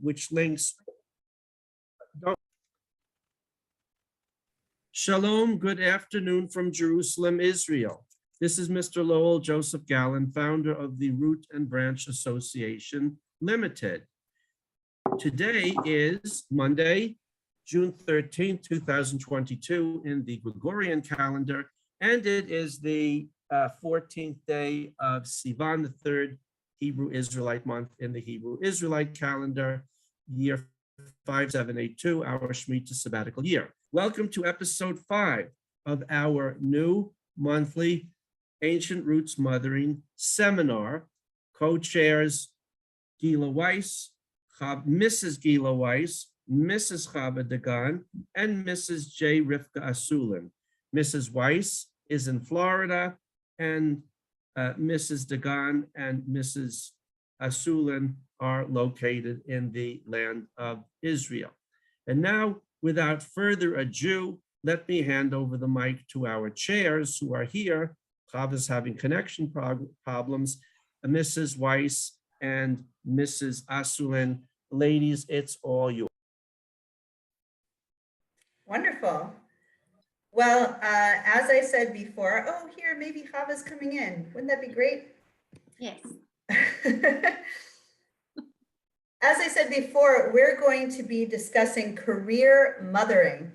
which links. Shalom, good afternoon from Jerusalem, Israel. This is Mr. Lowell Joseph Gallen, founder of the Root and Branch Association Limited. Today is Monday, June 13th, 2022 in the Gregorian calendar, and it is the 14th day of Sivan, the third Hebrew Israelite month in the Hebrew Israelite calendar, year 5782, our Shemitah sabbatical year. Welcome to episode 5 of our new monthly Ancient Roots Mothering Seminar. Co-chairs Gilla Weiss, Mrs. Gilla Weiss, Mrs. Chava Dagan, and Mrs. J. Rivkah Asoulin. Mrs. Weiss is in Florida, and Mrs. Dagan and Mrs. Asoulin are located in the land of Israel. And now, without further ado, let me hand over the mic to our chairs who are here. Chava's having connection problems. Mrs. Weiss and Mrs. Asoulin. Ladies, it's all yours. Wonderful. Well, as I said before, oh, here, maybe Chava's coming in. Wouldn't that be great? Yes. As I said before, we're going to be discussing career mothering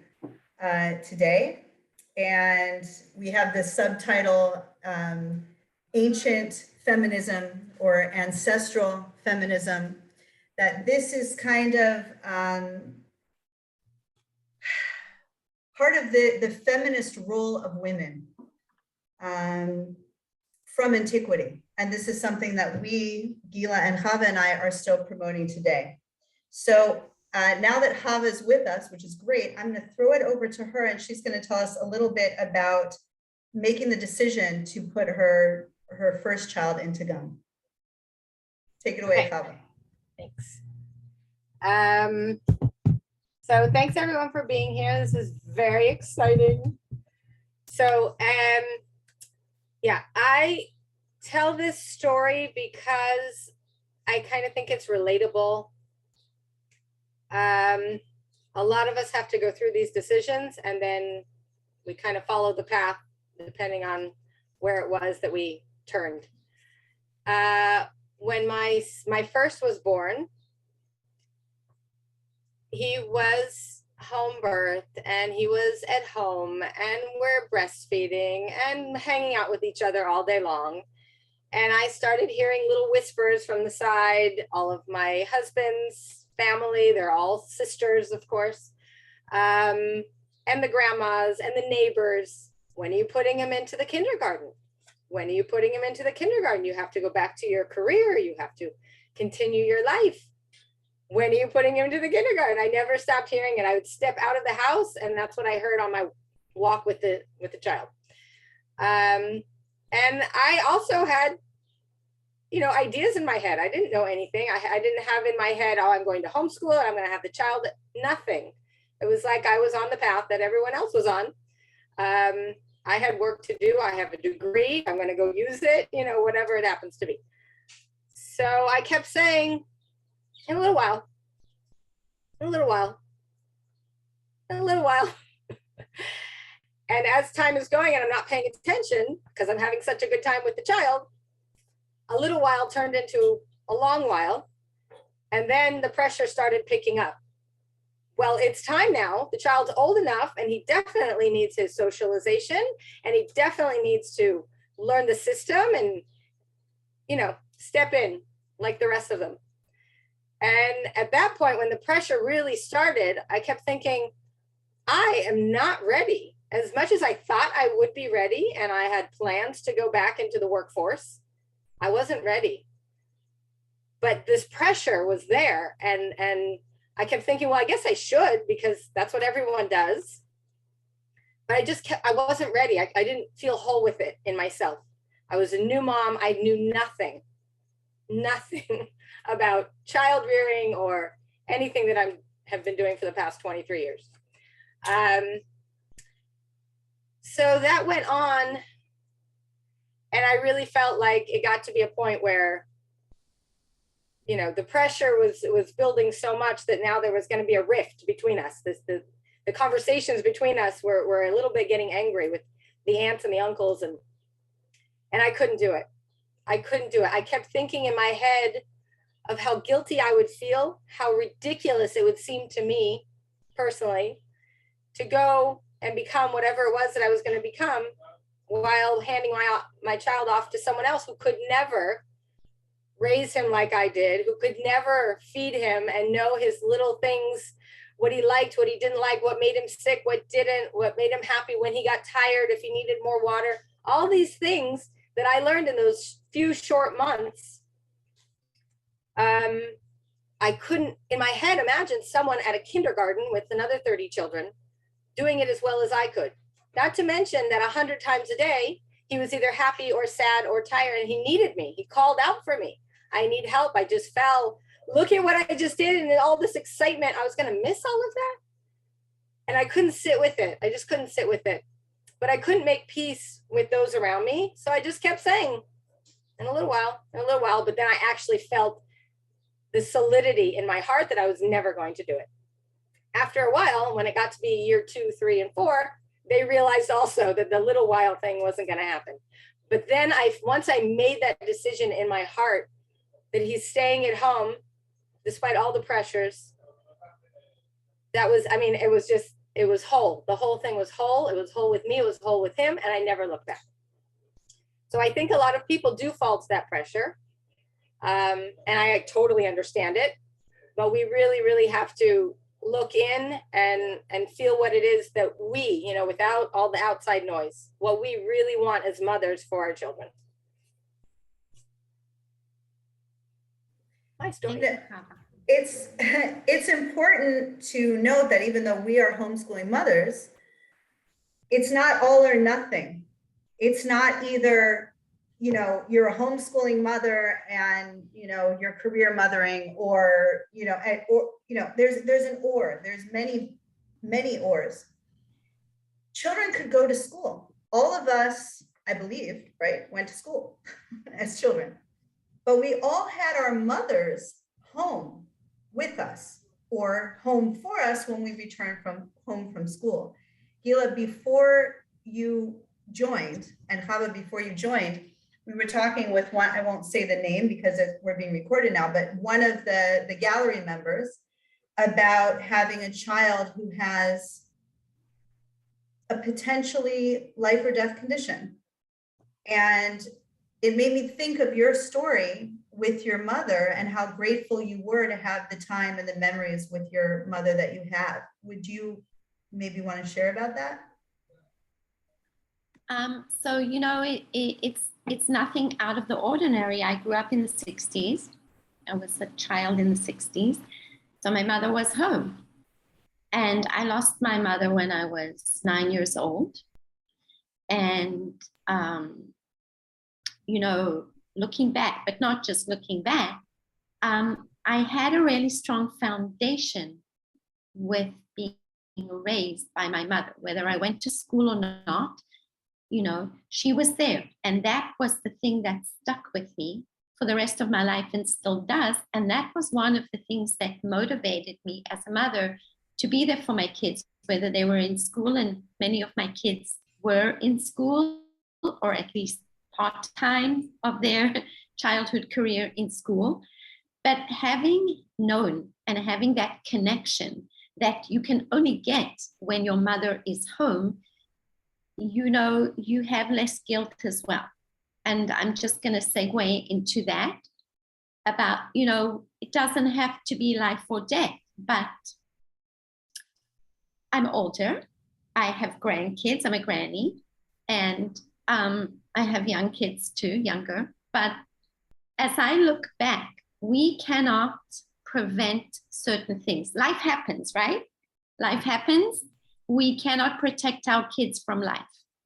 today. And we have the subtitle, Ancient Feminism or Ancestral Feminism, that this is kind of part of the feminist role of women from antiquity. And this is something that we, Gilla and Chava and I, are still promoting today. So now that Chava is with us, which is great, I'm going to throw it over to her, and she's going to tell us a little bit about making the decision to put her first child into GUM. Take it away, Chava. Thanks. So thanks everyone for being here. This is very exciting. So yeah, I tell this story because I kind of think it's relatable. A lot of us have to go through these decisions, and then we kind of follow the path depending on where it was that we turned. When my first was born, he was home birthed and he was at home, and we're breastfeeding and hanging out with each other all day long. And I started hearing little whispers from the side. All of my husband's family, they're all sisters, of course, and the grandmas and the neighbors. When are you putting him into the kindergarten? When are you putting him into the kindergarten? You have to go back to your career. You have to continue your life. When are you putting him to the kindergarten? I never stopped hearing it. I would step out of the house, and that's what I heard on my walk with the child. And I also had, ideas in my head. I didn't know anything. I didn't have in my head, oh, I'm going to homeschool and I'm going to have the child. Nothing. It was like I was on the path that everyone else was on. I had work to do. I have a degree. I'm going to go use it, whatever it happens to be. So I kept saying, in a little while, in a little while, in a little while. And as time is going and I'm not paying attention because I'm having such a good time with the child, a little while turned into a long while. And then the pressure started picking up. Well, it's time now. The child's old enough, and he definitely needs his socialization, and he definitely needs to learn the system and, step in like the rest of them. And at that point, when the pressure really started, I kept thinking, I am not ready. As much as I thought I would be ready, and I had plans to go back into the workforce, I wasn't ready. But this pressure was there, and I kept thinking, well, I guess I should, because that's what everyone does. But I wasn't ready. I didn't feel whole with it in myself. I was a new mom. I knew nothing about child rearing or anything that I have been doing for the past 23 years. So that went on, and I really felt like it got to be a point where the pressure was building so much that now there was going to be a rift between us. The conversations between us were a little bit getting angry with the aunts and the uncles, and I couldn't do it. I couldn't do it. I kept thinking in my head of how guilty I would feel, how ridiculous it would seem to me personally to go and become whatever it was that I was going to become while handing my child off to someone else who could never raise him like I did, who could never feed him and know his little things, what he liked, what he didn't like, what made him sick, what didn't, what made him happy when he got tired, if he needed more water, all these things that I learned in those few short months. I couldn't, in my head, imagine someone at a kindergarten with another 30 children doing it as well as I could. Not to mention that 100 times a day, he was either happy or sad or tired, and he needed me. He called out for me. I need help. I just fell. Look at what I just did. And all this excitement, I was going to miss all of that. And I couldn't sit with it. I just couldn't sit with it. But I couldn't make peace with those around me. So I just kept saying, in a little while. But then I actually felt the solidity in my heart that I was never going to do it. After a while, when it got to be year 2, 3, and 4, they realized also that the little while thing wasn't going to happen. But then once I made that decision in my heart that he's staying at home, despite all the pressures, it was whole. The whole thing was whole. It was whole with me. It was whole with him. And I never looked back. So I think a lot of people do fall to that pressure. And I totally understand it. But we really, really have to look in and feel what it is that we, without all the outside noise, what we really want as mothers for our children. My story. It's important to note that even though we are homeschooling mothers, it's not all or nothing. It's not either, you're a homeschooling mother and, you're career mothering, or, there's an or, there's many, many ors. Children could go to school. All of us, I believe, right, went to school as children. But we all had our mothers home with us or home for us when we returned home from school. Gilla, before you joined, and Chava, before you joined, we were talking with one, I won't say the name because we're being recorded now, but one of the gallery members about having a child who has a potentially life or death condition. And it made me think of your story with your mother and how grateful you were to have the time and the memories with your mother that you have. Would you maybe want to share about that? So, it's nothing out of the ordinary. I grew up in the 60s. I was a child in the 60s. So my mother was home. And I lost my mother when I was 9 years old. And, looking back, but not just looking back, I had a really strong foundation with being raised by my mother, whether I went to school or not. She was there. And that was the thing that stuck with me for the rest of my life and still does. And that was one of the things that motivated me as a mother to be there for my kids, whether they were in school, and many of my kids were in school, or at least part-time of their childhood career in school. But having known and having that connection that you can only get when your mother is home, you have less guilt as well. And I'm just going to segue into that about, it doesn't have to be life or death, but I'm older. I have grandkids. I'm a granny. And I have young kids too, younger. But as I look back, we cannot prevent certain things. Life happens, right? Life happens. We cannot protect our kids from life.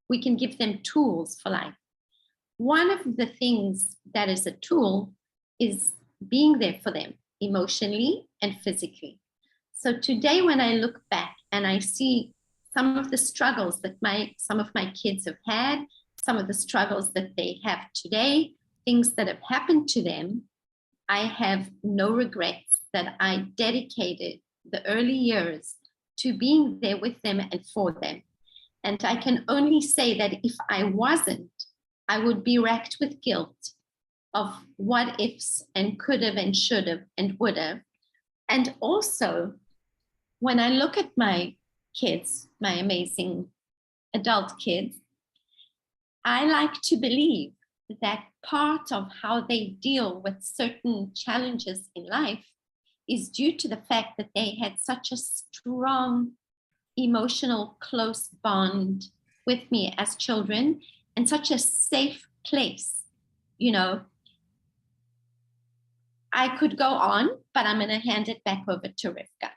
We can give them tools for life. One of the things that is a tool is being there for them emotionally and physically. So today, when I look back and I see some of the struggles that some of my kids have had, some of the struggles that they have today, things that have happened to them, I have no regrets that I dedicated the early years to being there with them and for them. And I can only say that if I wasn't, I would be racked with guilt of what ifs and could have and should have and would have. And also, when I look at my kids, my amazing adult kids, I like to believe that part of how they deal with certain challenges in life is due to the fact that they had such a strong emotional close bond with me as children and such a safe place. You know, I could go on, but I'm going to hand it back over to Rivkah.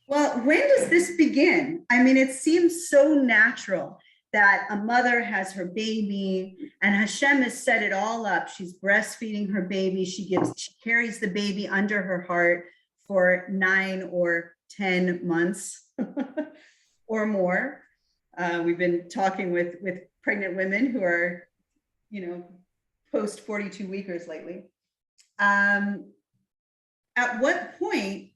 Well, when does this begin? I mean, it seems so natural that a mother has her baby and Hashem has set it all up. She's breastfeeding her baby. She carries the baby under her heart for 9 or 10 months or more. We've been talking with pregnant women who are, you know, post 42 weekers lately. At what point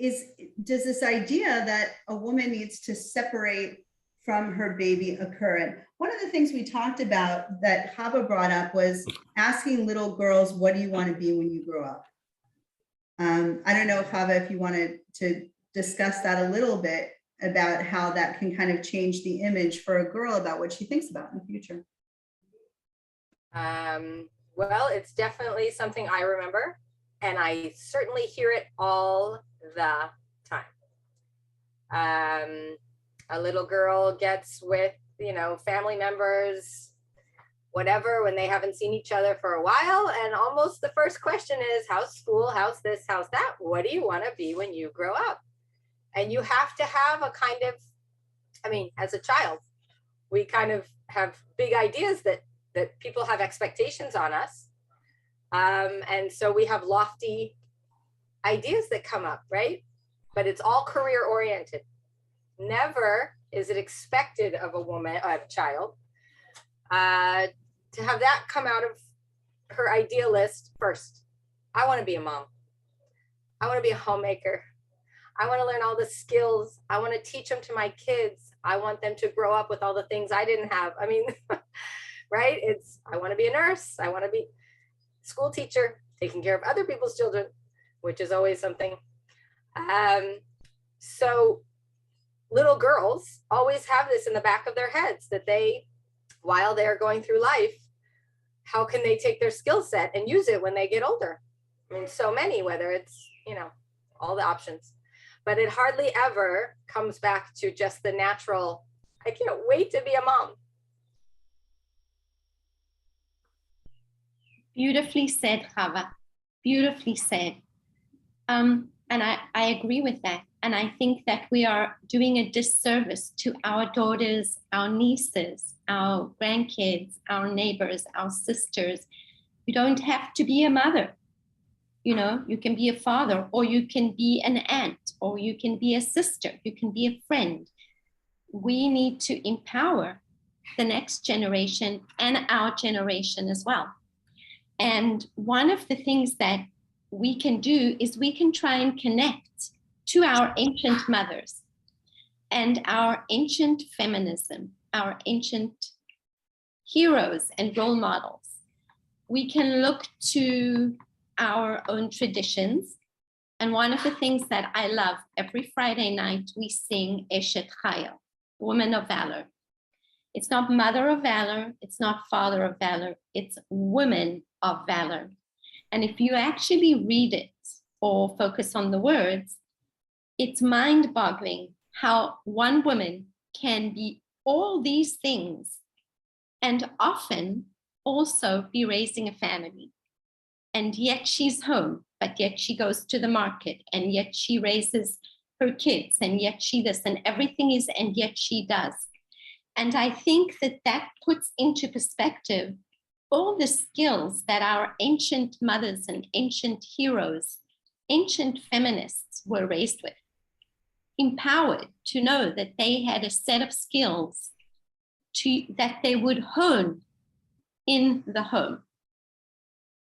does this idea that a woman needs to separate from her baby occur? And one of the things we talked about that Chava brought up was asking little girls, what do you want to be when you grow up? I don't know, Chava, if you wanted to discuss that a little bit about how that can kind of change the image for a girl about what she thinks about in the future. Well, it's definitely something I remember, and I certainly hear it all the time. A little girl gets with, you know, family members, whatever, when they haven't seen each other for a while, and almost the first question is, how's school, how's this, how's that, what do you want to be when you grow up? And you have to have a kind of, I mean, as a child, we kind of have big ideas that people have expectations on us. And so we have lofty ideas that come up, right? But it's all career oriented. Never is it expected of a woman, a child, to have that come out of her idea list first. I want to be a mom. I want to be a homemaker. I want to learn all the skills. I want to teach them to my kids. I want them to grow up with all the things I didn't have. I mean, right? I want to be a nurse. I want to be a school teacher, taking care of other people's children, which is always something. So little girls always have this in the back of their heads that they, while they're going through life, how can they take their skill set and use it when they get older? I mean, so many, whether it's, you know, all the options. But it hardly ever comes back to just the natural, I can't wait to be a mom. Beautifully said, Chava. Beautifully said. And I agree with that. And I think that we are doing a disservice to our daughters, our nieces, our grandkids, our neighbors, our sisters. You don't have to be a mother. You know, you can be a father, or you can be an aunt, or you can be a sister, you can be a friend. We need to empower the next generation and our generation as well. And one of the things that we can do is we can try and connect to our ancient mothers and our ancient feminism, our ancient heroes and role models. We can look to our own traditions. And one of the things that I love, every Friday night, we sing Eshet Chayil, Woman of Valor. It's not Mother of Valor, it's not Father of Valor, it's Woman of Valor. And if you actually read it or focus on the words, it's mind-boggling how one woman can be all these things and often also be raising a family. And yet she's home, but yet she goes to the market, and yet she raises her kids, and yet she this, and everything is, and yet she does. And I think that that puts into perspective all the skills that our ancient mothers and ancient heroes, ancient feminists were raised with, empowered to know that they had a set of skills that they would hone in the home.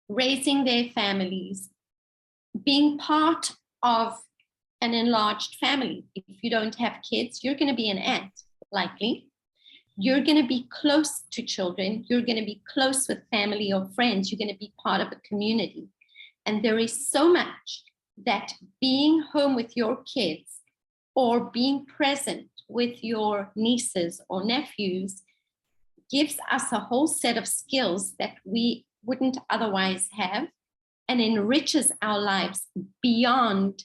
raising their families, being part of an enlarged family. If you don't have kids, you're going to be an aunt, likely. You're going to be close to children. You're going to be close with family or friends. You're going to be part of a community. And there is so much that being home with your kids or being present with your nieces or nephews gives us a whole set of skills that we wouldn't otherwise have, and enriches our lives beyond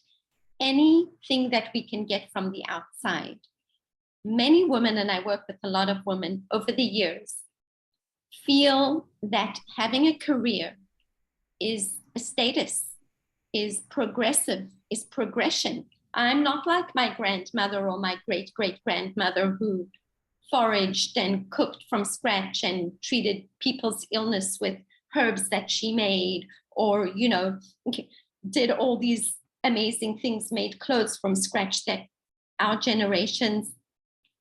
anything that we can get from the outside. Many women, and I work with a lot of women over the years, feel that having a career is a status, is progressive, is progression. I'm not like my grandmother or my great-great-grandmother who foraged and cooked from scratch and treated people's illness with herbs that she made, or, you know, did all these amazing things, made clothes from scratch that our generations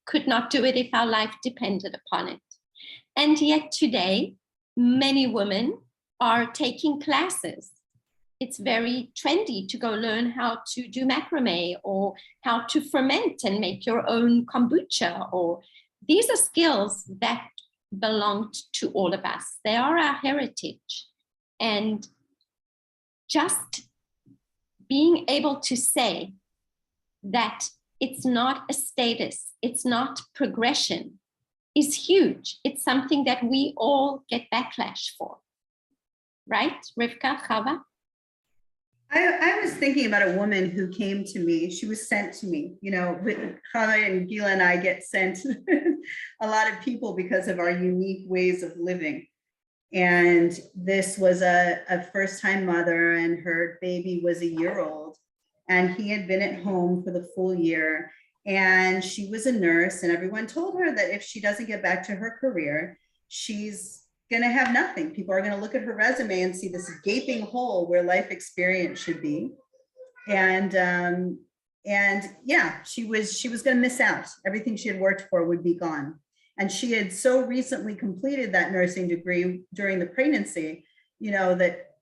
could not do it if our life depended upon it. And yet today, many women are taking classes. It's very trendy to go learn how to do macrame or how to ferment and make your own kombucha. Or these are skills that belonged to all of us. They are our heritage. And just being able to say that it's not a status, it's not progression, is huge. It's something that we all get backlash for. Right, Rivkah, Chava? I was thinking about a woman who came to me. She was sent to me. You know, Chava and Gilla and I get sent a lot of people because of our unique ways of living. And this was a first-time mother, and her baby was a year old, and he had been at home for the full year. And she was a nurse, and everyone told her that if she doesn't get back to her career, she's going to have nothing. People are going to look at her resume and see this gaping hole where life experience should be. And yeah, she was going to miss out. Everything she had worked for would be gone. And she had so recently completed that nursing degree during the pregnancy, you know, that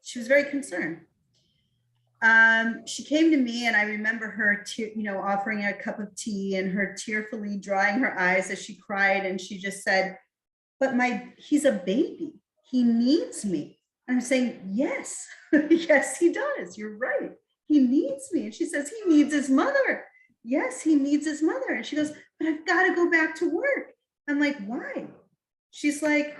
she was very concerned. She came to me, and I remember her, offering a cup of tea and her tearfully drying her eyes as she cried. And she just said, "But he's a baby. He needs me." And I'm saying, yes, yes, he does. You're right. He needs me. And she says, he needs his mother. Yes, he needs his mother. And she goes, "But I've got to go back to work." I'm like, "Why?" She's like,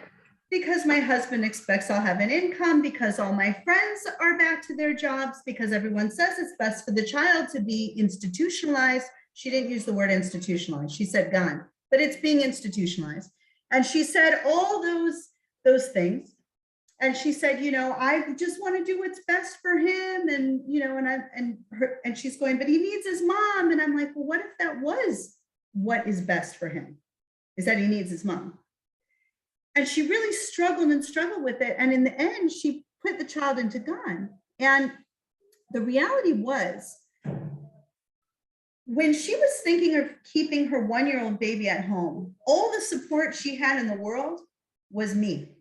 "Because my husband expects I'll have an income, because all my friends are back to their jobs, because everyone says it's best for the child to be institutionalized." She didn't use the word institutionalized. She said gone, but it's being institutionalized. And she said all those things. And she said, "I just want to do what's best for him." And, and she's going, "But he needs his mom." And I'm like, well, what if that was what is best for him? Is that he needs his mom? And she really struggled with it. And in the end, she put the child into Dagan. And the reality was, when she was thinking of keeping her one-year-old baby at home, all the support she had in the world was me.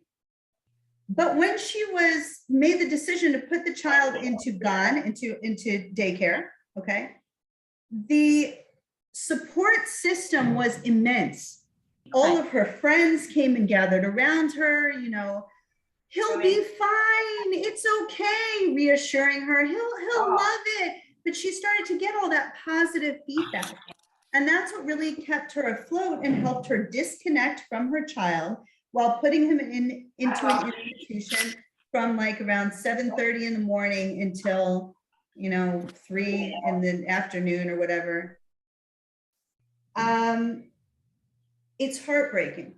But when she made the decision to put the child into Dagan, into daycare, okay, the support system was immense. All of her friends came and gathered around her, "He'll be fine, it's okay," reassuring her, he'll love it. But she started to get all that positive feedback. And that's what really kept her afloat and helped her disconnect from her child while putting him into an institution from like around 7:30 in the morning until, 3 in the afternoon or whatever. It's heartbreaking.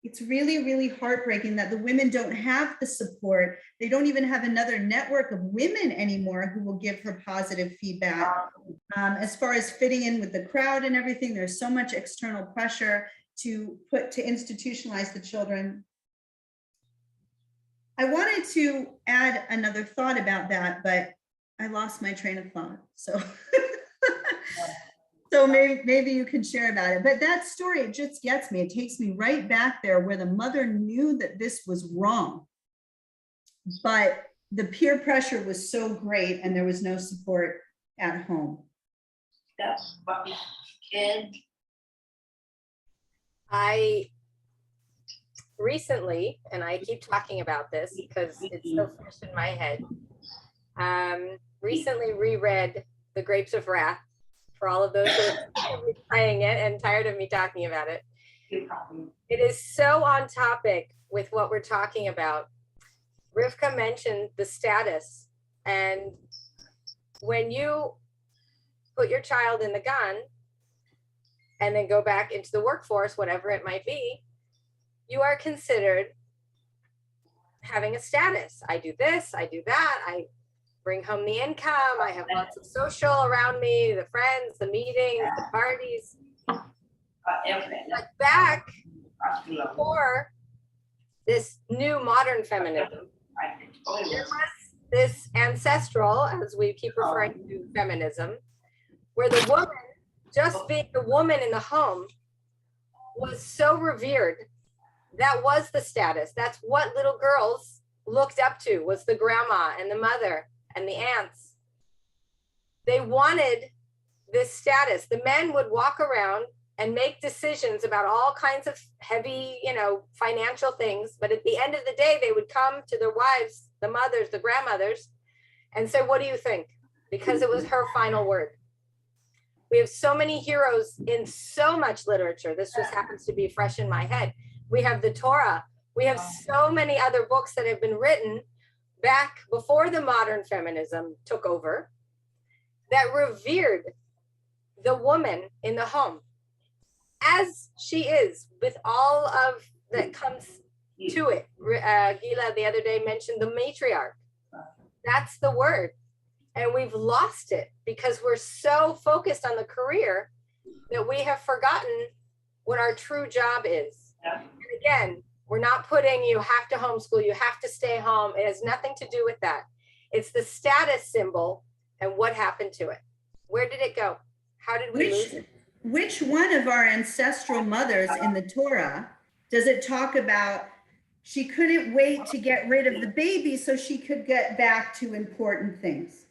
It's really, really heartbreaking that the women don't have the support. They don't even have another network of women anymore who will give her positive feedback. As far as fitting in with the crowd and everything, there's so much external pressure to institutionalize the children. I wanted to add another thought about that, but I lost my train of thought. So maybe you can share about it. But that story, it just gets me. It takes me right back there where the mother knew that this was wrong. But the peer pressure was so great and there was no support at home. That's what we kid. I recently, and I keep talking about this because it's so fresh in my head, recently reread The Grapes of Wrath for all of those who are playing it and tired of me talking about it. It is so on topic with what we're talking about. Rivkah mentioned the status, and when you put your child in the gun and then go back into the workforce, whatever it might be, you are considered having a status. I do this, I do that, I bring home the income, I have lots of social around me, the friends, the meetings, the parties. But back before this new modern feminism, there was this ancestral, as we keep referring to feminism, where the woman, just being the woman in the home, was so revered. That was the status. That's what little girls looked up to, was the grandma and the mother and the aunts. They wanted this status. The men would walk around and make decisions about all kinds of heavy, financial things. But at the end of the day, they would come to their wives, the mothers, the grandmothers, and say, what do you think? Because it was her final word. We have so many heroes in so much literature. This just happens to be fresh in my head. We have the Torah. We have so many other books that have been written back before the modern feminism took over that revered the woman in the home as she is, with all of that comes to it. Gilla the other day mentioned the matriarch. That's the word. And we've lost it because we're so focused on the career that we have forgotten what our true job is. And again, we're not putting you have to homeschool, you have to stay home. It has nothing to do with that. It's the status symbol and what happened to it. Where did it go? How did we lose it? Which one of our ancestral mothers in the Torah does it talk about she couldn't wait to get rid of the baby so she could get back to important things?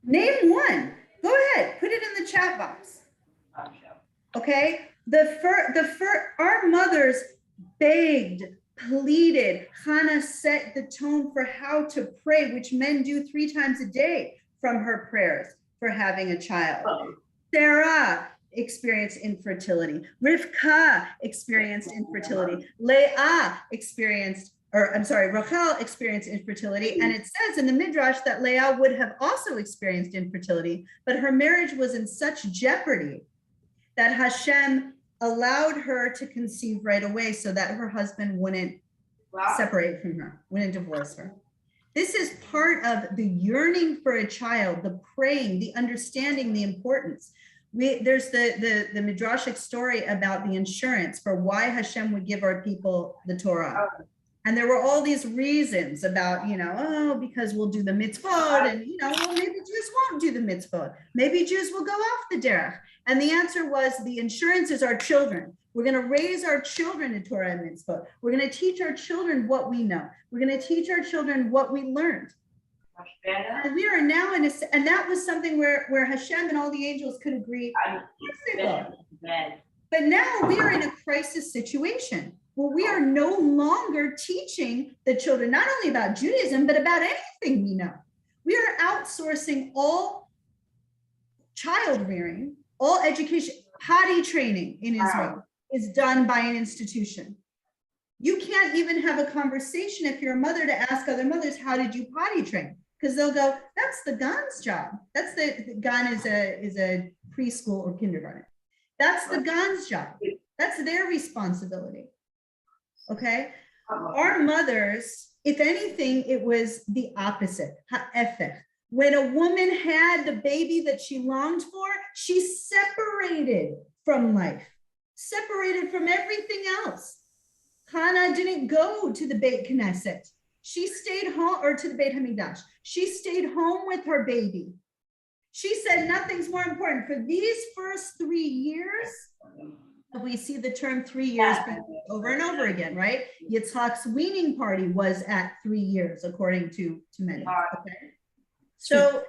Name one. Go ahead, put it in the chat box. Okay, our mothers begged, pleaded. Hannah set the tone for how to pray, which men do 3 times a day from her prayers for having a child. Sarah experienced infertility. Rivkah experienced infertility. Rachel experienced infertility. And it says in the Midrash that Leah would have also experienced infertility, but her marriage was in such jeopardy that Hashem allowed her to conceive right away so that her husband wouldn't separate from her, wouldn't divorce her. This is part of the yearning for a child, the praying, the understanding, the importance. There's the midrashic story about the insurance for why Hashem would give our people the Torah. And there were all these reasons about, because we'll do the mitzvot and, maybe Jews won't do the mitzvot. Maybe Jews will go off the derech. And the answer was the insurance is our children. We're going to raise our children in Torah and mitzvot. We're going to teach our children what we know. We're going to teach our children what we learned. And we are now and that was something where Hashem and all the angels could agree. But now we are in a crisis situation where we are no longer teaching the children, not only about Judaism, but about anything we know. We are outsourcing all child rearing, all education, potty training in Israel is done by an institution. You can't even have a conversation if you're a mother to ask other mothers, how did you potty train? Because they'll go, that's the Gan's job. That's the Gan is a preschool or kindergarten. That's the Gan's job. That's their responsibility. Okay. Our mothers, if anything, it was the opposite. Ha'efech. When a woman had the baby that she longed for, she separated from life, separated from everything else. Hannah didn't go to the Beit Knesset. She stayed home, or to the Beit Hamikdash. She stayed home with her baby. She said nothing's more important. For these first 3 years, we see the term 3 years being used over and over again, right? Yitzhak's weaning party was at 3 years, according to many. Okay? So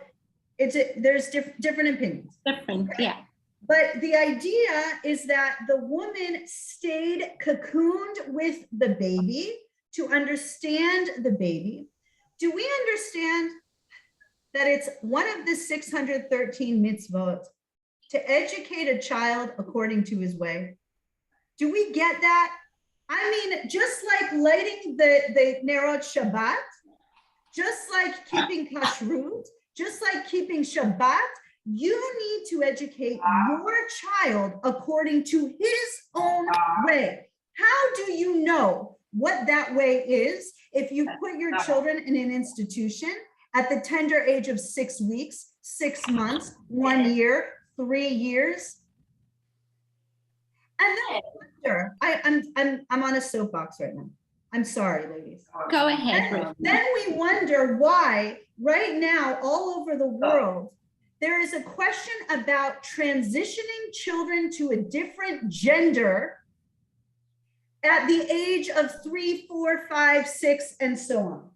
there's different opinions. Different, yeah. But the idea is that the woman stayed cocooned with the baby to understand the baby. Do we understand that it's one of the 613 mitzvot to educate a child according to his way? Do we get that? I mean, just like lighting the Nerot Shabbat, just like keeping kashrut, just like keeping Shabbat, you need to educate your child according to his own way. How do you know what that way is if you put your children in an institution at the tender age of 6 weeks, 6 months, 1 year, 3 years? And then I'm on a soapbox right now. I'm sorry, ladies. Go ahead, Ruth. Then we wonder why right now all over the world, there is a question about transitioning children to a different gender at the age of 3, 4, 5, 6, and so on.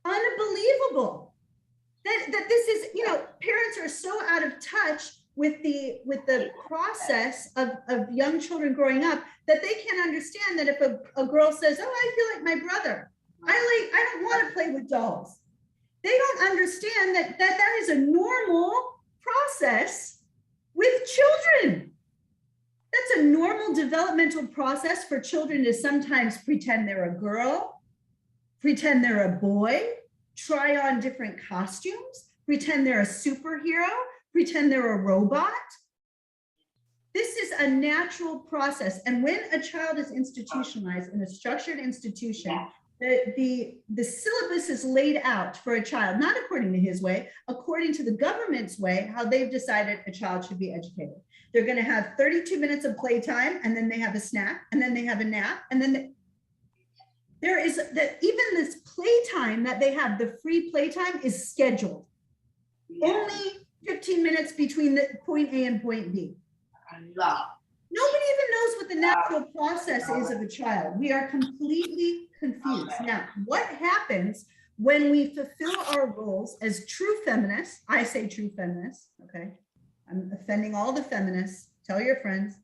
Unbelievable that this is, you know, parents are so out of touch with the process of young children growing up that they can't understand that if a girl says, oh, I feel like my brother, I don't want to play with dolls. They don't understand that is a normal process with children. That's a normal developmental process for children to sometimes pretend they're a girl, pretend they're a boy, try on different costumes, pretend they're a superhero, pretend they're a robot. This is a natural process. And when a child is institutionalized in a structured institution, the syllabus is laid out for a child, not according to his way, according to the government's way, how they've decided a child should be educated. They're going to have 32 minutes of playtime, and then they have a snack, and then they have a nap, and then there is that even this playtime that they have, the free playtime is scheduled. Only 15 minutes between the point A and point B. Nobody even knows what the natural process is of a child. We are completely confused. Now, what happens when we fulfill our roles as true feminists? I say true feminists, okay? I'm offending all the feminists. Tell your friends.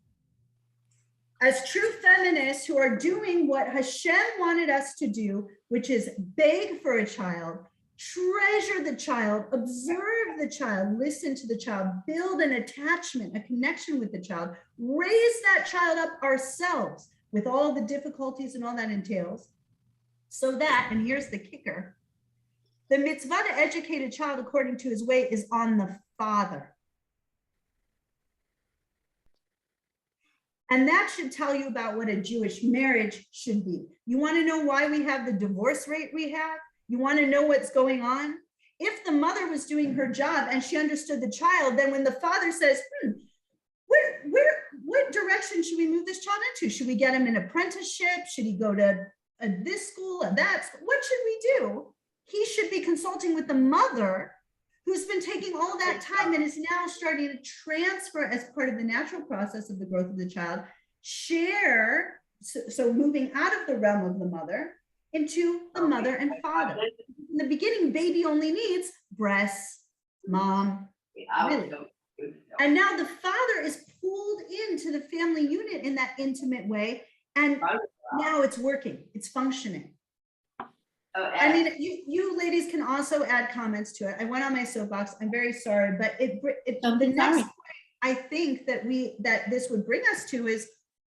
As true feminists who are doing what Hashem wanted us to do, which is beg for a child, treasure the child, observe the child, listen to the child, build an attachment, a connection with the child, raise that child up ourselves with all the difficulties and all that entails. So that, and here's the kicker, the mitzvah to educate a child according to his way is on the father. And that should tell you about what a Jewish marriage should be. You want to know why we have the divorce rate we have? You want to know what's going on? If the mother was doing her job and she understood the child, then when the father says, what direction should we move this child into? Should we get him an apprenticeship? Should he go to this school or that school? What should we do? He should be consulting with the mother who's been taking all that time and is now starting to transfer as part of the natural process of the growth of the child, share, so moving out of the realm of the mother into the mother and father. In the beginning, baby only needs breasts, mom, really. And now the father is pulled into the family unit in that intimate way. And now it's working, it's functioning. I mean, you ladies can also add comments to it. I went on my soapbox. I'm very sorry, but the next point I think that this would bring us to is,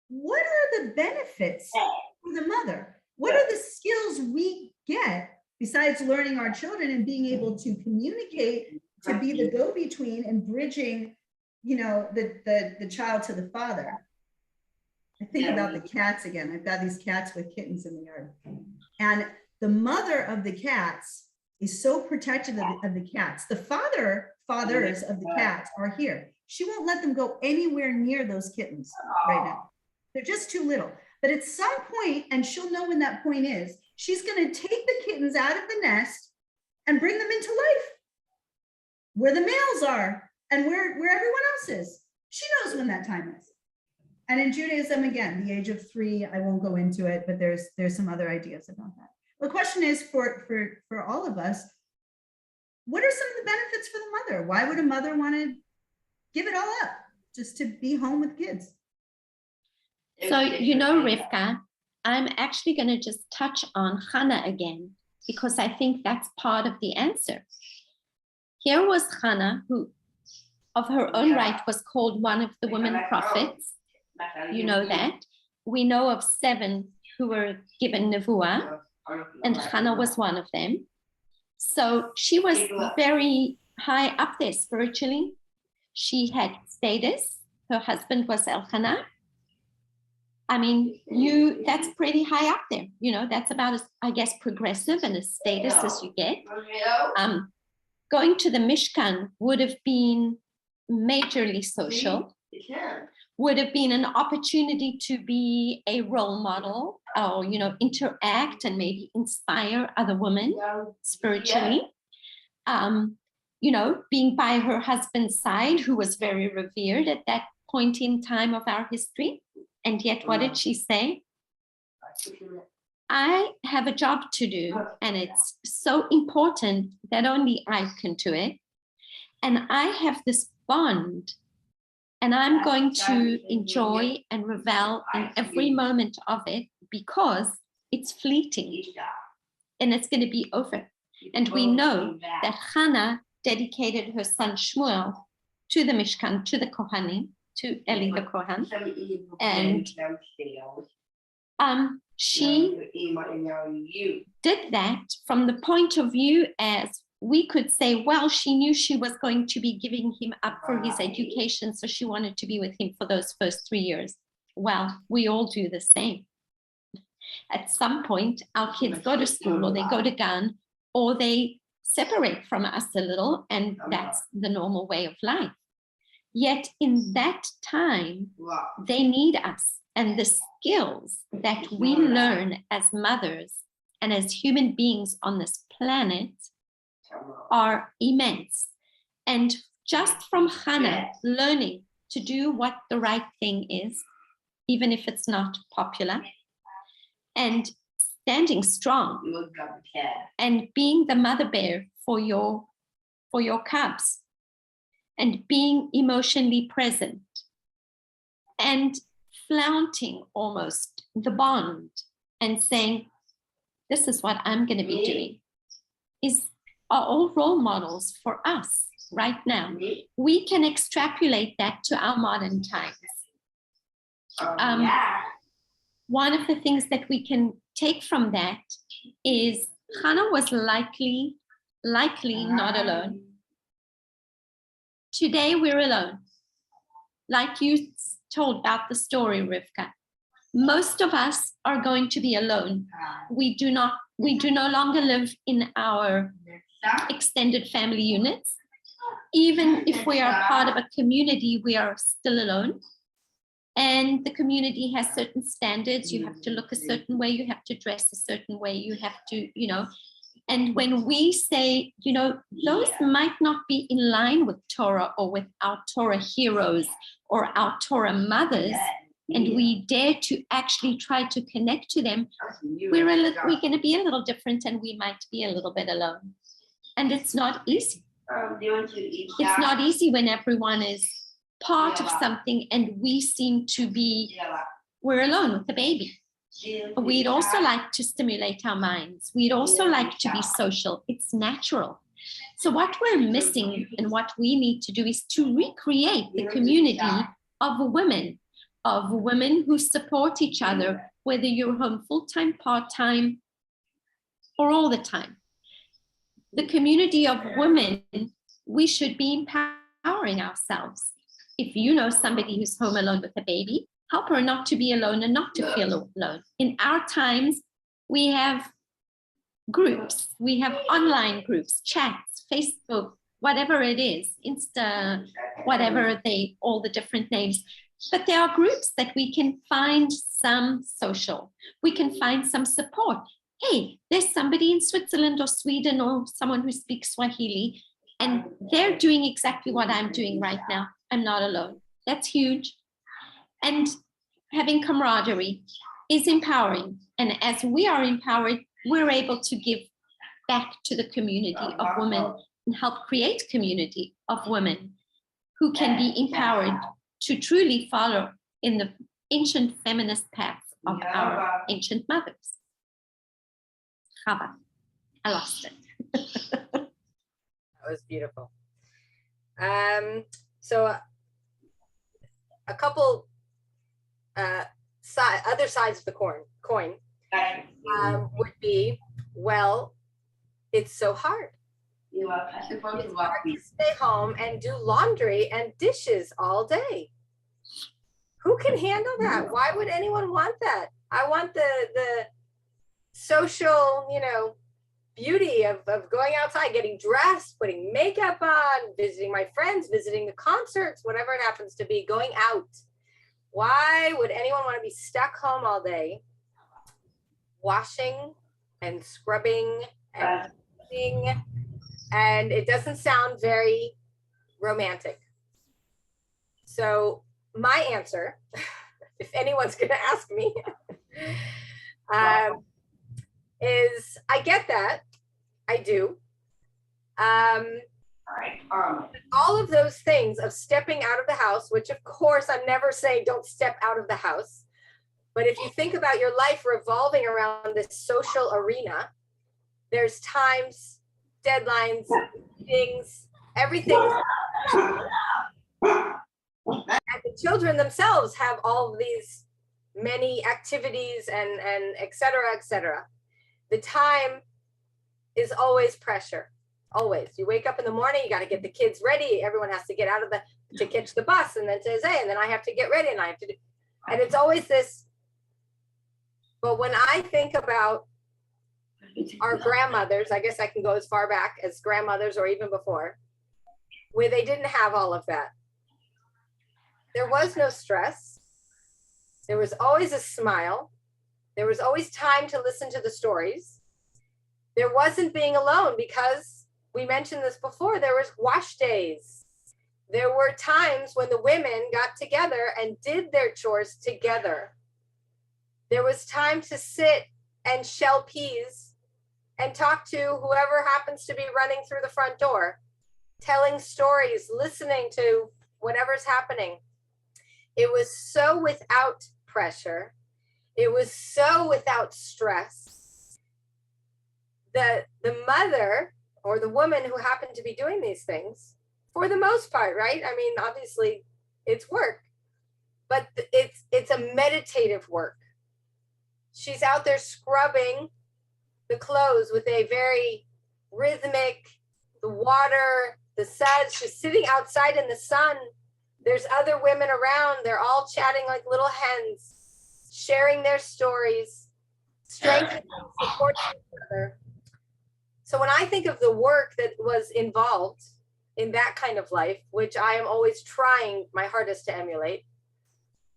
what are the benefits for the mother? What are the skills we get besides learning our children and being able to communicate, to be the go-between and bridging, you know, the child to the father? I think about the cats again. I've got these cats with kittens in the yard, and the mother of the cats is so protective of the cats. The fathers of the cats are here. She won't let them go anywhere near those kittens right now. They're just too little. But at some point, and she'll know when that point is, she's going to take the kittens out of the nest and bring them into life where the males are and where everyone else is. She knows when that time is. And in Judaism, again, the age of 3, I won't go into it, but there's some other ideas about that. The question is for all of us, what are some of the benefits for the mother? Why would a mother want to give it all up just to be home with kids? So, you know, Rivkah, I'm actually going to just touch on Hannah again, because I think that's part of the answer. Here was Hannah, who of her own right was called one of the women prophets. You know that. We know of 7 who were given nevuah, and Hannah was one of them. So she was very high up there spiritually. She had status. Her husband was Elkanah. I mean, that's pretty high up there. You know, that's about as, I guess, progressive and a status as you get. Going to the Mishkan would have been majorly social, would have been an opportunity to be a role model or, you know, interact and maybe inspire other women spiritually. You know, being by her husband's side, who was very revered at that point in time of our history. And yet, what did she say? I have a job to do, and it's so important that only I can do it. And I have this bond, and I'm going to enjoy and revel in every moment of it because it's fleeting and it's going to be over. And we know that Hannah dedicated her son Shmuel to the Mishkan, to the Kohanim, to Eli the Kohan. And she did that from the point of view as we could say, well, she knew she was going to be giving him up for his education, so she wanted to be with him for those first 3 years. Well, we all do the same. At some point, our kids go to school or they go to Dagan or they separate from us a little, and that's the normal way of life. Yet in that time, they need us. And the skills that we learn as mothers and as human beings on this planet are immense. And just from Hannah learning to do what the right thing is, even if it's not popular, and standing strong and being the mother bear for your cubs, and being emotionally present and flaunting almost the bond and saying, this is what I'm going to be doing, are all role models for us right now. We can extrapolate that to our modern times. One of the things that we can take from that is Hannah was likely not alone. Today we're alone. Like you told about the story, Rivkah. Most of us are going to be alone. We do no longer live in our extended family units. Even if we are part of a community, we are still alone. And the community has certain standards. You have to look a certain way, you have to dress a certain way, you have to, you know. And when we say, you know, those might not be in line with Torah or with our Torah heroes or our Torah mothers, and we dare to actually try to connect to them, we're going to be a little different, and we might be a little bit alone. And it's not easy. It's not easy when everyone is part of something and we seem to be, we're alone with the baby. We'd also like to stimulate our minds. We'd also like to be social. It's natural. So what we're missing and what we need to do is to recreate the community of women who support each other, whether you're home full-time, part-time, or all the time. The community of women, we should be empowering ourselves. If you know somebody who's home alone with a baby, help her not to be alone and not to feel alone. In our times, we have groups, we have online groups, chats, Facebook, whatever it is, Insta, whatever all the different names. But there are groups that we can find some social, we can find some support. hey, there's somebody in Switzerland or Sweden or someone who speaks Swahili, and they're doing exactly what I'm doing right now. I'm not alone. That's huge. And having camaraderie is empowering. And as we are empowered, we're able to give back to the community of women and help create community of women who can be empowered to truly follow in the ancient feminist paths of our ancient mothers. Chava, I lost it. That was beautiful. So a couple other sides of the coin would be, well, it's so hard. It's hard to stay home and do laundry and dishes all day. Who can handle that? Why would anyone want that? I want the social, beauty of going outside, getting dressed, putting makeup on, visiting my friends, visiting the concerts, whatever it happens to be, going out. Why would anyone want to be stuck home all day, washing and scrubbing and cleaning? And it doesn't sound very romantic. So my answer, if anyone's going to ask me, is I get that. I do. All of those things of stepping out of the house, which of course I'm never saying don't step out of the house. But if you think about your life revolving around this social arena, there's times, deadlines, things, everything. And the children themselves have all of these many activities and et cetera, et cetera. The time is always pressure, always. You wake up in the morning, you got to get the kids ready. Everyone has to get out of to catch the bus, and then says, hey, and then I have to get ready, and I have to do, and it's always this. But when I think about our grandmothers, I guess I can go as far back as grandmothers or even before, where they didn't have all of that. There was no stress. There was always a smile. There was always time to listen to the stories. There wasn't being alone because we mentioned this before. There was wash days. There were times when the women got together and did their chores together. There was time to sit and shell peas and talk to whoever happens to be running through the front door, telling stories, listening to whatever's happening. It was so without pressure. It was so without stress that the mother or the woman who happened to be doing these things, for the most part, right? I mean, obviously it's work, but it's a meditative work. She's out there scrubbing the clothes with a very rhythmic, the water, the sun. She's sitting outside in the sun. There's other women around. They're all chatting like little hens, sharing their stories, strengthening, supporting each other. So when I think of the work that was involved in that kind of life, which I am always trying my hardest to emulate,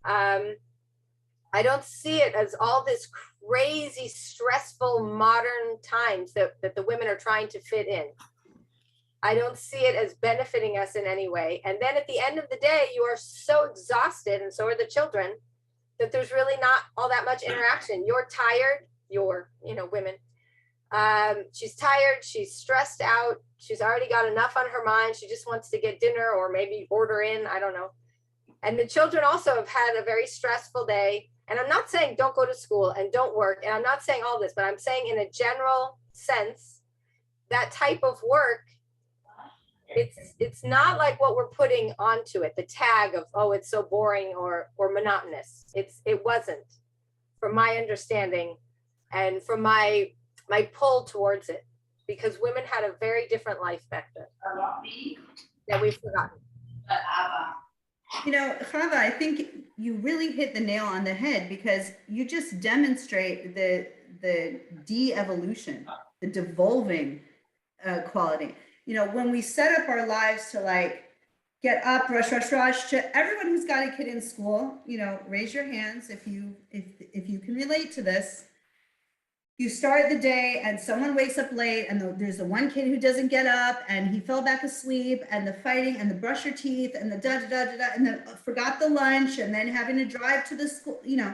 I don't see it as all this crazy, stressful modern times that the women are trying to fit in. I don't see it as benefiting us in any way. And then at the end of the day, you are so exhausted, and so are the children, that there's really not all that much interaction. You're tired, women. She's tired, she's stressed out, she's already got enough on her mind. She just wants to get dinner or maybe order in, I don't know. And the children also have had a very stressful day. And I'm not saying don't go to school and don't work. And I'm not saying all this, but I'm saying in a general sense, that type of work, it's not like what we're putting onto it, the tag of, oh, it's so boring or monotonous. It wasn't, from my understanding and from my pull towards it, because women had a very different life back then that we've forgotten. Chava, I think you really hit the nail on the head, because you just demonstrate the de-evolution, the devolving quality. When we set up our lives to get up, rush, to everyone who's got a kid in school, raise your hands if you can relate to this. you start the day and someone wakes up late and there's the one kid who doesn't get up and he fell back asleep and the fighting and the brush your teeth and the da-da-da-da-da and then forgot the lunch and then having to drive to the school, you know.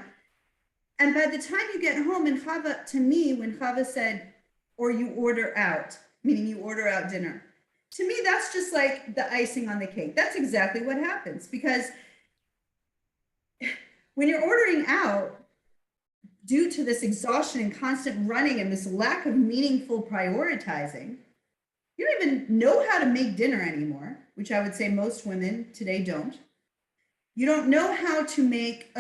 And by the time you get home, and Chava, to me, when Chava said, or you order out, meaning you order out dinner, to me, that's just like the icing on the cake. That's exactly what happens, because when you're ordering out, due to this exhaustion and constant running and this lack of meaningful prioritizing, you don't even know how to make dinner anymore, which I would say most women today don't. You don't know how to make,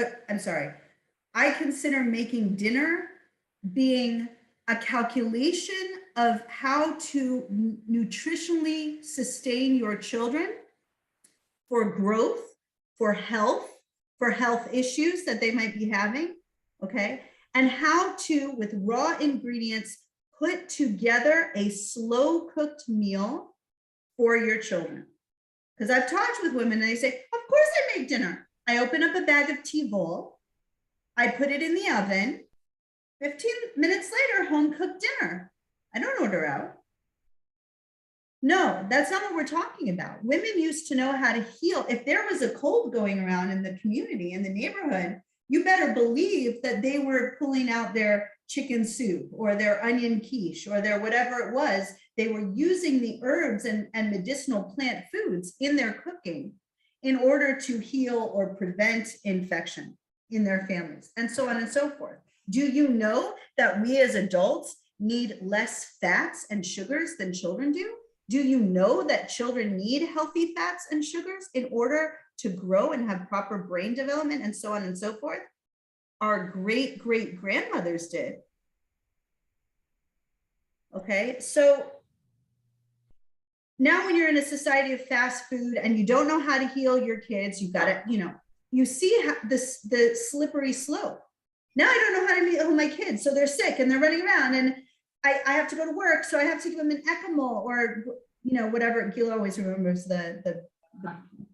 I consider making dinner being a calculation of how to nutritionally sustain your children for growth, for health issues that they might be having, okay? And how to, with raw ingredients, put together a slow cooked meal for your children. Because I've talked with women and they say, of course I make dinner. I open up a bag of tivol, I put it in the oven, 15 minutes later, home cooked dinner. I don't order out. No, that's not what we're talking about. Women used to know how to heal. If there was a cold going around in the community, in the neighborhood, you better believe that they were pulling out their chicken soup or their onion quiche or their whatever it was. They were using the herbs and medicinal plant foods in their cooking in order to heal or prevent infection in their families, and so on and so forth. Do you know that we as adults need less fats and sugars than children do? Do you know that children need healthy fats and sugars in order to grow and have proper brain development and so on and so forth? Our great-great-grandmothers did. Okay, so now when you're in a society of fast food and you don't know how to heal your kids, you've got to, you know, you see how the slippery slope. Now I don't know how to heal my kids, so they're sick and they're running around and I have to go to work, so I have to give them an ECMO or, you know, whatever. Gilla always remembers the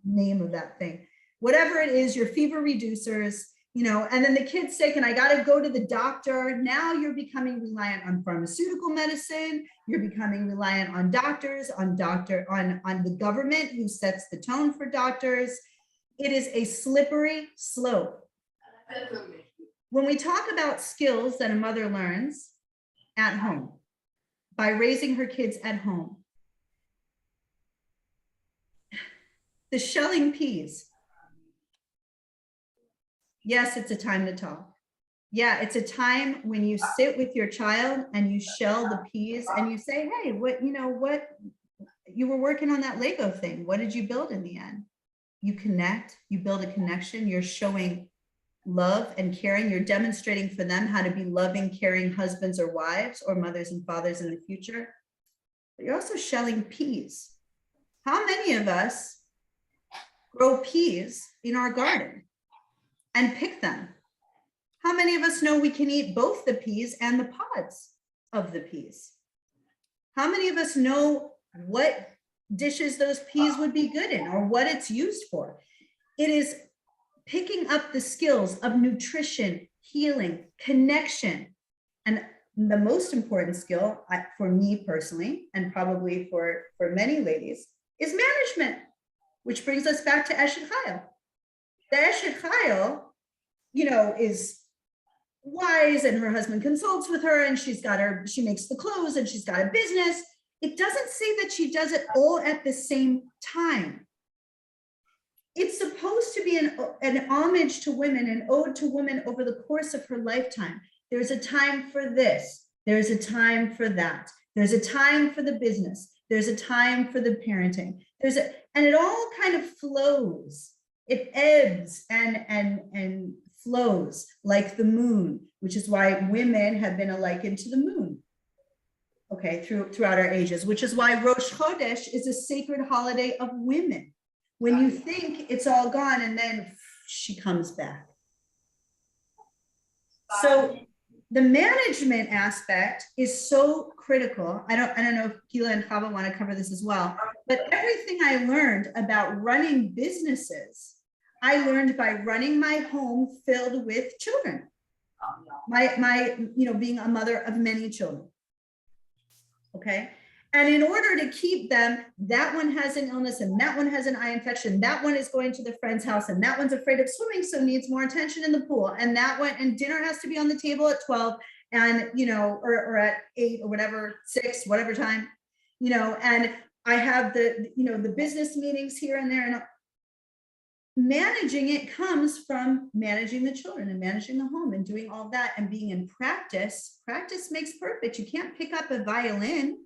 name of that thing. Whatever it is, your fever reducers, you know, and then the kid's sick and I got to go to the doctor. Now you're becoming reliant on pharmaceutical medicine. You're becoming reliant on doctors, on the government who sets the tone for doctors. It is a slippery slope. When we talk about skills that a mother learns at home by raising her kids at home, the shelling peas. Yes, it's a time to talk. Yeah, it's a time when you sit with your child and you shell the peas and you say, hey, what you were working on that Lego thing. What did you build in the end? You connect, you build a connection, you're showing love and caring, you're demonstrating for them how to be loving, caring husbands or wives or mothers and fathers in the future. But you're also shelling peas. How many of us grow peas in our garden and pick them? How many of us know we can eat both the peas and the pods of the peas? How many of us know what dishes those peas would be good in or what it's used for? It is picking up the skills of nutrition, healing, connection. And the most important skill for me personally, and probably for many ladies, is management, which brings us back to Eshet Chayil. The Eshet Chayil, you know, is wise and her husband consults with her and she makes the clothes and she's got a business. It doesn't say that she does it all at the same time. It's supposed to be an homage to women, an ode to women over the course of her lifetime. There's a time for this. There's a time for that. There's a time for the business. There's a time for the parenting. And it all kind of flows. It ebbs and flows like the moon, which is why women have been likened to the moon. Okay, throughout our ages, which is why Rosh Chodesh is a sacred holiday of women. When you think it's all gone and then she comes back. So the management aspect is so critical. I don't know if Gilla and Chava want to cover this as well, but everything I learned about running businesses, I learned by running my home filled with children. being a mother of many children. Okay. And in order to keep them, that one has an illness and that one has an eye infection. That one is going to the friend's house and that one's afraid of swimming, so needs more attention in the pool. And that one, and dinner has to be on the table at 12 and, or at 8 or whatever, 6, whatever time, and I have the business meetings here and there, and managing it comes from managing the children and managing the home and doing all that and being in practice. Practice makes perfect. You can't pick up a violin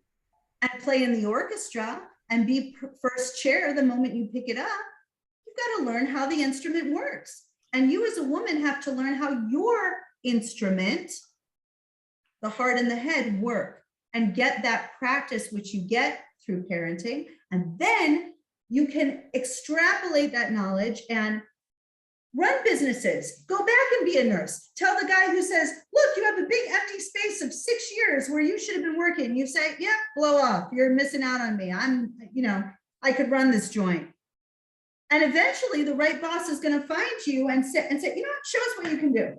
and play in the orchestra and be first chair the moment you pick it up. You've got to learn how the instrument works. And you as a woman have to learn how your instrument, the heart and the head, work, and get that practice, which you get through parenting. And then you can extrapolate that knowledge and run businesses. Go back and be a nurse. Tell the guy who says, look, you have a big empty space of 6 years where you should have been working. You say, yeah, blow off. You're missing out on me. I could run this joint. And eventually the right boss is going to find you and say, show us what you can do.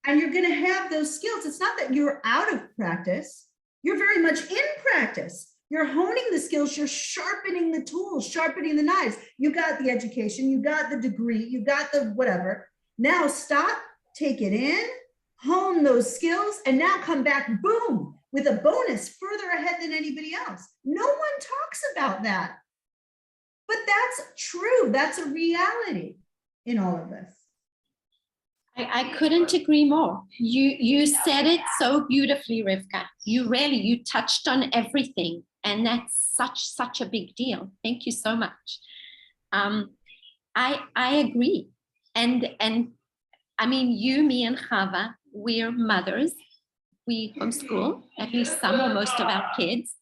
And you're going to have those skills. It's not that you're out of practice. You're very much in practice. You're honing the skills, you're sharpening the tools, sharpening the knives. You got the education, you got the degree, you got the whatever. Now stop, take it in, hone those skills, and now come back, boom, with a bonus further ahead than anybody else. No one talks about that. But that's true. That's a reality in all of this. I couldn't agree more. You said it so beautifully, Rivkah. You touched on everything. And that's such a big deal. Thank you so much. I agree. And I mean, you, me, and Chava, we're mothers. We homeschool, at least some or most of our kids.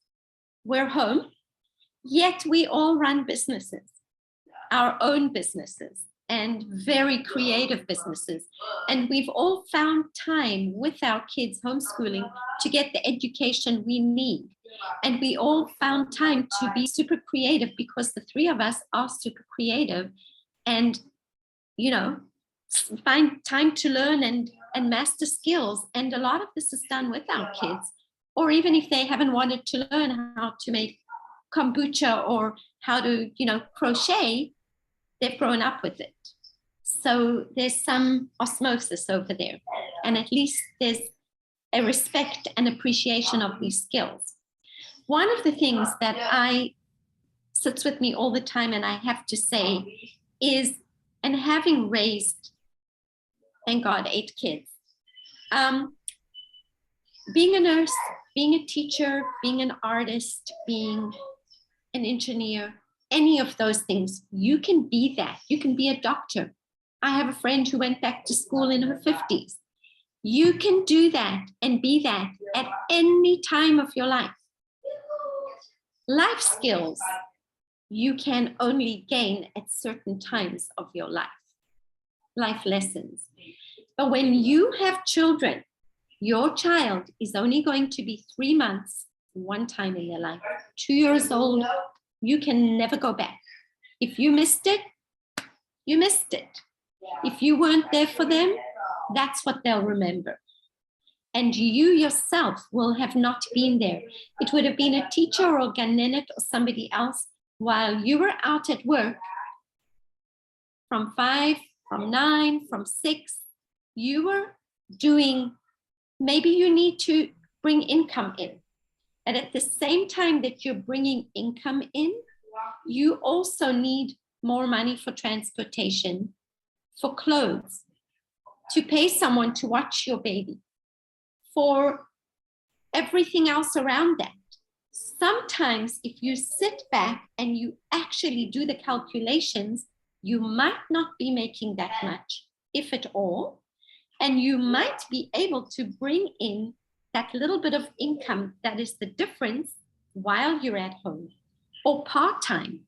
We're home, yet we all run businesses, our own businesses, and very creative businesses. And we've all found time with our kids homeschooling to get the education we need. And we all found time to be super creative because the three of us are super creative and, find time to learn and master skills. And a lot of this is done with our kids, or even if they haven't wanted to learn how to make kombucha or how to, crochet, they've grown up with it. So there's some osmosis over there. And at least there's a respect and appreciation of these skills. One of the things that sits with me all the time, and I have to say, is, and having raised, thank God, 8 kids, being a nurse, being a teacher, being an artist, being an engineer, any of those things, you can be that. You can be a doctor. I have a friend who went back to school in her 50s. You can do that and be that at any time of your life. Life skills, you can only gain at certain times of your life lessons. But when you have children, your child is only going to be 3 months, one time in their life. 2 years old, you can never go back. If you missed it, you missed it. If you weren't there for them, that's what they'll remember. And you yourself will have not been there. It would have been a teacher or a ganenet or somebody else while you were out at work from 5, from 9, from 6. You were doing, maybe you need to bring income in. And at the same time that you're bringing income in, you also need more money for transportation, for clothes, to pay someone to watch your baby, for everything else around that. Sometimes if you sit back and you actually do the calculations, you might not be making that much, if at all, and you might be able to bring in that little bit of income that is the difference while you're at home or part-time.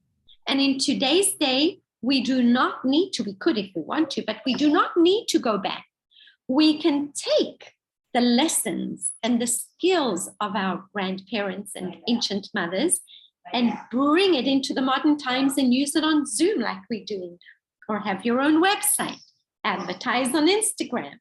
And in today's day, we do not need to, we could if we want to, but we do not need to go back. We can take the lessons and the skills of our grandparents and ancient mothers and bring it into the modern times and use it on Zoom like we're doing, or have your own website, advertise on Instagram.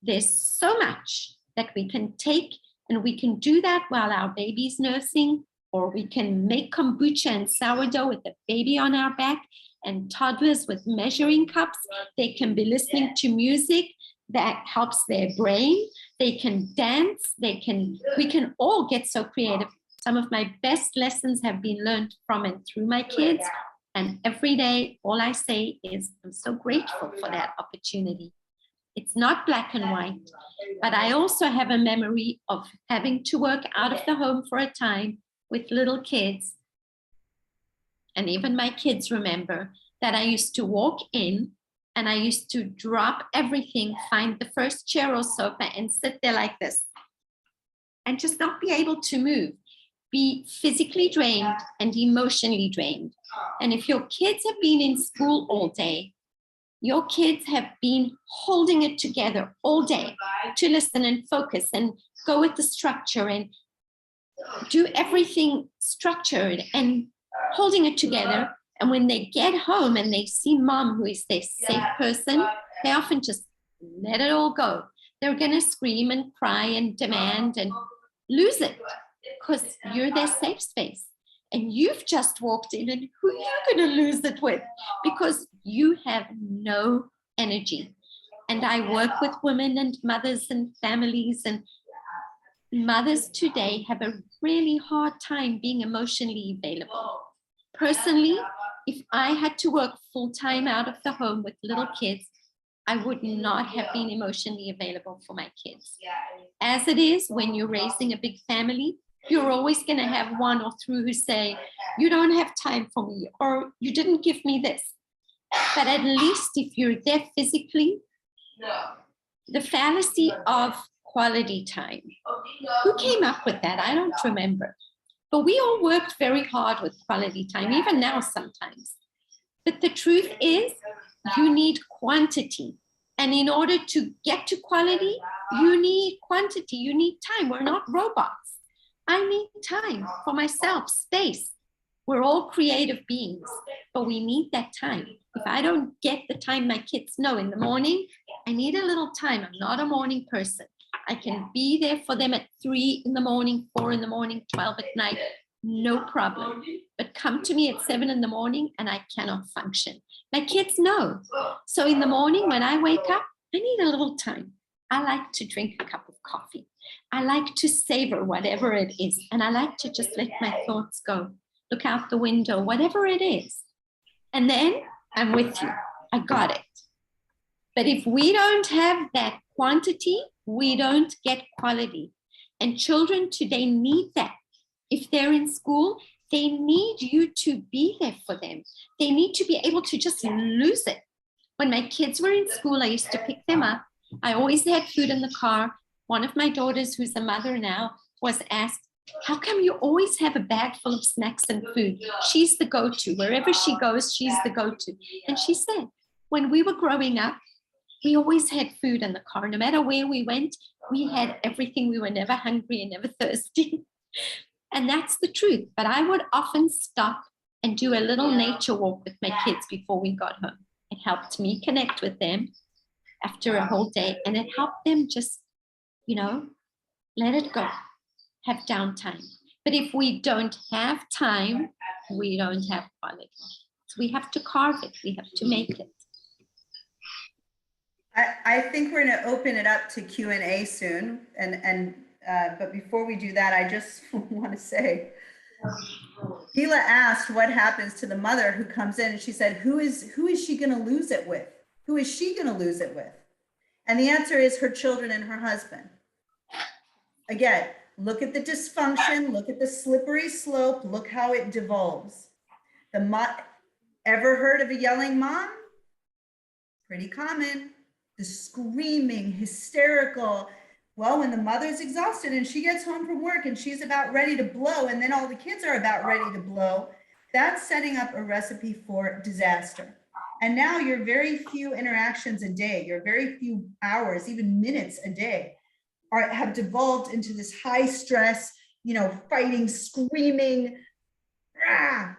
there's so much that we can take, and we can do that while our baby's nursing, or we can make kombucha and sourdough with the baby on our back, and toddlers with measuring cups. They can be listening to music that helps their brain. They can dance. We can all get so creative. Some of my best lessons have been learned from and through my kids. And every day, all I say is, I'm so grateful for that opportunity. It's not black and white, but I also have a memory of having to work out of the home for a time with little kids. And even my kids remember that I used to walk in and I used to drop everything, find the first chair or sofa and sit there like this and just not be able to move, be physically drained and emotionally drained. And if your kids have been in school all day, your kids have been holding it together all day to listen and focus and go with the structure and do everything structured and holding it together. And when they get home and they see mom, who is their safe person, they often just let it all go. They're going to scream and cry and demand and lose it because you're their safe space. And you've just walked in, and who are you going to lose it with? Because you have no energy. And I work with women and mothers and families, and mothers today have a really hard time being emotionally available. Personally, if I had to work full time out of the home with little kids, I would not have been emotionally available for my kids. As it is, when you're raising a big family, you're always going to have one or two who say, you don't have time for me, or you didn't give me this. But at least if you're there physically, the fallacy of quality time. Who came up with that? I don't remember. But we all worked very hard with quality time, even now sometimes. But the truth is, you need quantity. And in order to get to quality, you need quantity, you need time. We're not robots. I need time for myself, space. We're all creative beings, but we need that time. If I don't get the time my kids know in the morning, I need a little time. I'm not a morning person. I can be there for them at 3 in the morning, 4 in the morning, 12 at night, no problem. But come to me at 7 in the morning and I cannot function. My kids know. So in the morning when I wake up, I need a little time. I like to drink a cup of coffee. I like to savor whatever it is. And I like to just let my thoughts go, look out the window, whatever it is. And then I'm with you. I got it. But if we don't have that quantity, we don't get quality. And children today need that. If they're in school, they need you to be there for them. They need to be able to just lose it. When my kids were in school, I used to pick them up. I always had food in the car. One of my daughters, who's a mother now, was asked, how come you always have a bag full of snacks and food? She's the go-to. Wherever she goes, she's the go-to. And she said, when we were growing up, we always had food in the car. No matter where we went, we had everything. We were never hungry and never thirsty. And that's the truth. But I would often stop and do a little nature walk with my kids before we got home. It helped me connect with them after a whole day. And it helped them just, let it go, have downtime. But if we don't have time, we don't have quality. So we have to carve it. We have to make it. I think we're going to open it up to Q&A soon. But before we do that, I just want to say, Gilla asked what happens to the mother who comes in, and she said, who is she going to lose it with? Who is she going to lose it with? And the answer is her children and her husband. Again, look at the dysfunction, look at the slippery slope, look how it devolves. Ever heard of a yelling mom? Pretty common. The screaming, hysterical. Well, when the mother's exhausted and she gets home from work and she's about ready to blow, and then all the kids are about ready to blow, that's setting up a recipe for disaster. And now your very few interactions a day, your very few hours, even minutes a day, have devolved into this high stress, fighting, screaming. Rah!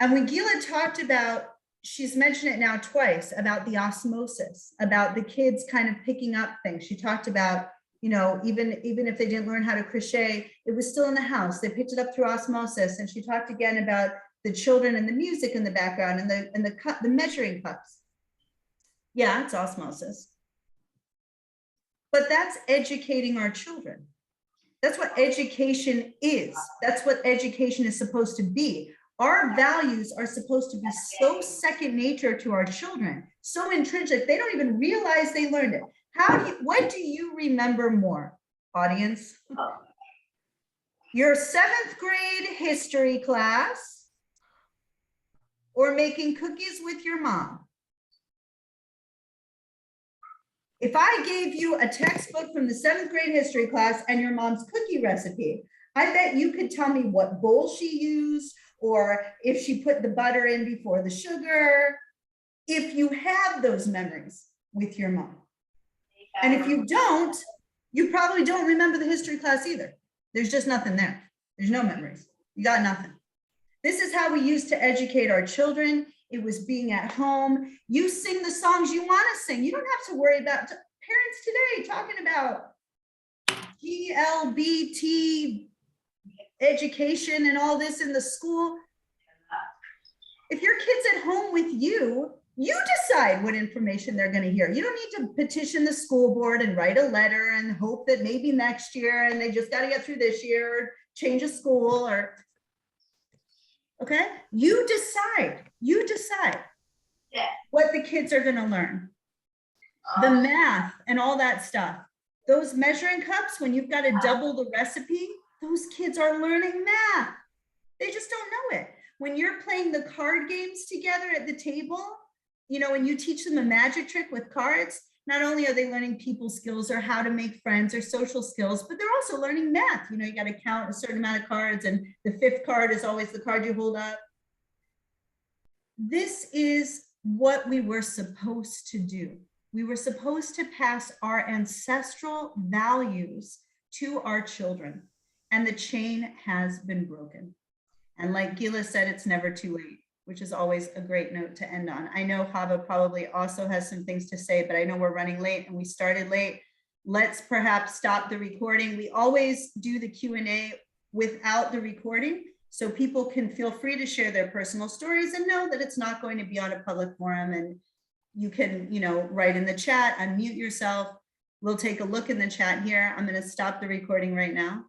And when Gilla talked about she's mentioned it now twice about the osmosis, about the kids kind of picking up things. She talked about, you know, even if they didn't learn how to crochet, it was still in the house. They picked it up through osmosis. And she talked again about the children and the music in the background and the measuring cups. Yeah, it's osmosis. But that's educating our children. That's what education is. That's what education is supposed to be. Our values are supposed to be so second nature to our children, so intrinsic, they don't even realize they learned it. What do you remember more, audience? Your 7th grade history class or making cookies with your mom? If I gave you a textbook from the 7th grade history class and your mom's cookie recipe, I bet you could tell me what bowl she used, or if she put the butter in before the sugar, if you have those memories with your mom. And if you don't, you probably don't remember the history class either. There's just nothing there. There's no memories. You got nothing. This is how we used to educate our children. It was being at home. You sing the songs you want to sing. You don't have to worry about parents today talking about GLBT education and all this in the school. If your kid's at home with you, you decide what information they're going to hear. You don't need to petition the school board and write a letter and hope that maybe next year and they just got to get through this year, or change a school, or okay, you decide Yeah. what the kids are going to learn. The math and all that stuff. Those measuring cups, when you've got to double the recipe, those kids are learning math. They just don't know it. When you're playing the card games together at the table, you know, when you teach them a magic trick with cards, not only are they learning people skills or how to make friends or social skills, but they're also learning math. You know, you got to count a certain amount of cards, and the 5th card is always the card you hold up. This is what we were supposed to do. We were supposed to pass our ancestral values to our children, and the chain has been broken. And like Gilla said, it's never too late, which is always a great note to end on. I know Chava probably also has some things to say, but I know we're running late and we started late. Let's perhaps stop the recording. We always do the Q&A without the recording, so people can feel free to share their personal stories and know that it's not going to be on a public forum, and you can, you know, write in the chat, unmute yourself. We'll take a look in the chat here. I'm going to stop the recording right now.